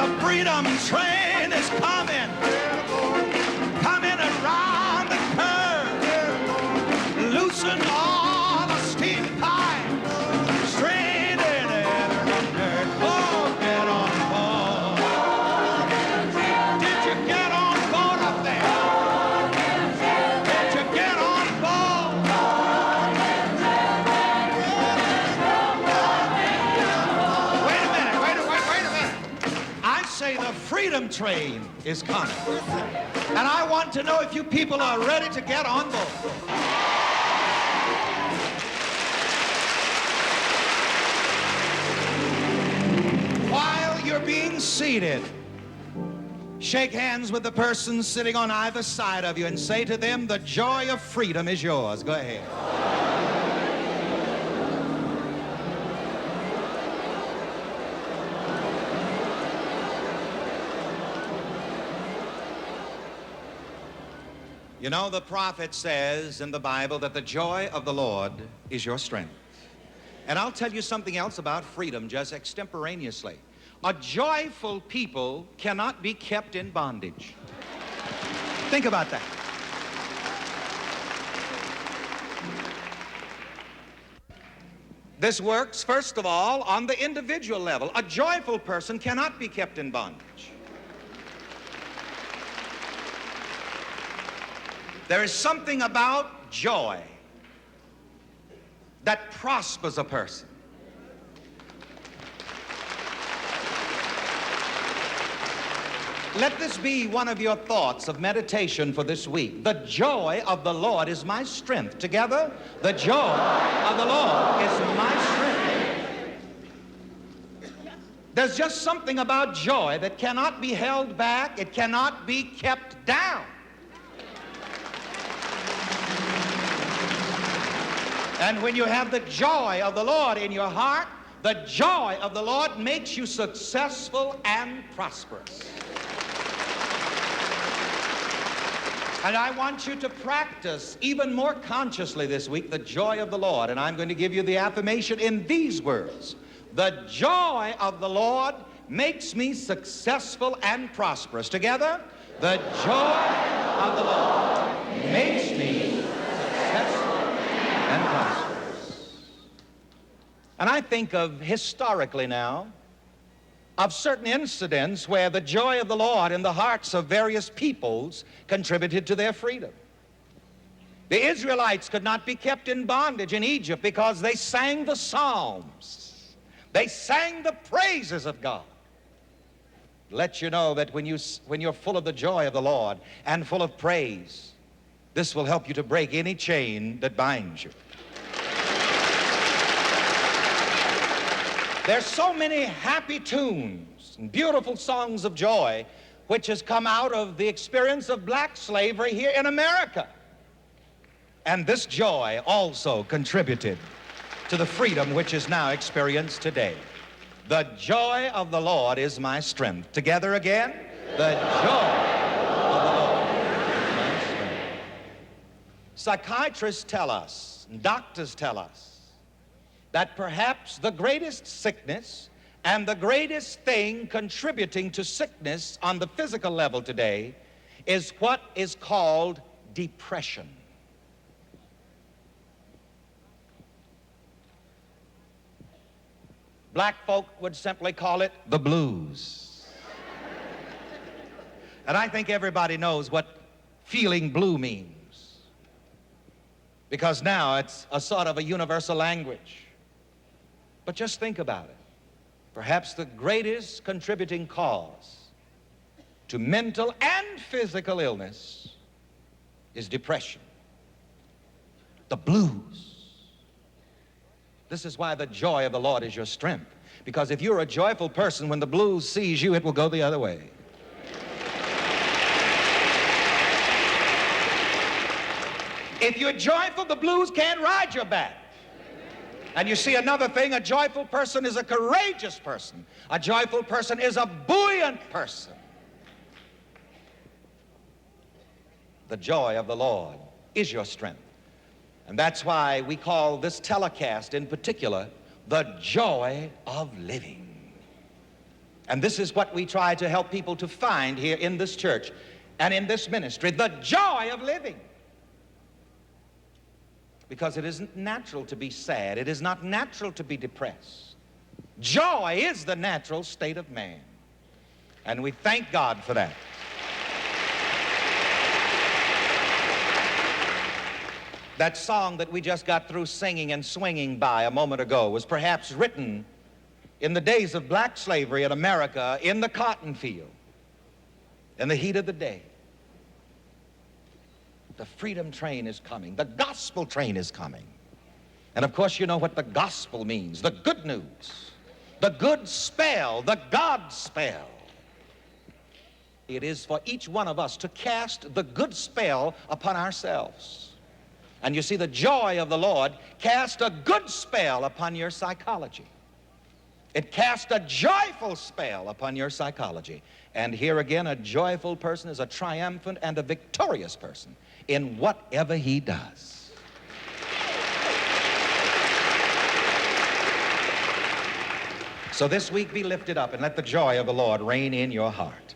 the freedom train is coming, coming around the curve. Loosen all the steam pipe, straighten it. Oh, get on board. Did you get on board up there? Did you get on board? Wait a minute. I say the freedom train is coming. And I want to know if you people are ready to get on board. While you're being seated, shake hands with the person sitting on either side of you and say to them, the joy of freedom is yours. Go ahead. You know, the prophet says in the Bible that the joy of the Lord is your strength. And I'll tell you something else about freedom just extemporaneously. A joyful people cannot be kept in bondage. Think about that. This works, first of all, on the individual level. A joyful person cannot be kept in bondage. There is something about joy that prospers a person. Let this be one of your thoughts of meditation for this week. The joy of the Lord is my strength. Together, the joy of the Lord is my strength. There's just something about joy that cannot be held back. It cannot be kept down. And when you have the joy of the Lord in your heart, the joy of the Lord makes you successful and prosperous. And I want you to practice even more consciously this week the joy of the Lord. And I'm going to give you the affirmation in these words. The joy of the Lord makes me successful and prosperous. Together, the joy of the Lord makes me successful and prosperous. And I think of historically now, of certain incidents where the joy of the Lord in the hearts of various peoples contributed to their freedom. The Israelites could not be kept in bondage in Egypt because they sang the Psalms. They sang the praises of God. Let you know that when you're full of the joy of the Lord and full of praise, this will help you to break any chain that binds you. There's so many happy tunes and beautiful songs of joy which has come out of the experience of black slavery here in America. And this joy also contributed to the freedom which is now experienced today. The joy of the Lord is my strength. Together again, the joy of the Lord is my strength. Psychiatrists tell us, and doctors tell us, that perhaps the greatest sickness and the greatest thing contributing to sickness on the physical level today is what is called depression. Black folk would simply call it the blues. And I think everybody knows what feeling blue means, because now it's a sort of a universal language. But just think about it. Perhaps the greatest contributing cause to mental and physical illness is depression. The blues. This is why the joy of the Lord is your strength. Because if you're a joyful person, when the blues sees you, it will go the other way. If you're joyful, the blues can't ride your back. And you see another thing, a joyful person is a courageous person. A joyful person is a buoyant person. The joy of the Lord is your strength. And that's why we call this telecast in particular the joy of living. And this is what we try to help people to find here in this church and in this ministry, the joy of living. Because it isn't natural to be sad. It is not natural to be depressed. Joy is the natural state of man. And we thank God for that. That song that we just got through singing and swinging by a moment ago was perhaps written in the days of black slavery in America, in the cotton field, in the heat of the day. The freedom train is coming. The gospel train is coming. And of course, you know what the gospel means. The good news, the good spell, the God spell. It is for each one of us to cast the good spell upon ourselves. And you see, the joy of the Lord cast a good spell upon your psychology. It cast a joyful spell upon your psychology. And here again, a joyful person is a triumphant and a victorious person in whatever he does. So this week be lifted up and let the joy of the Lord reign in your heart.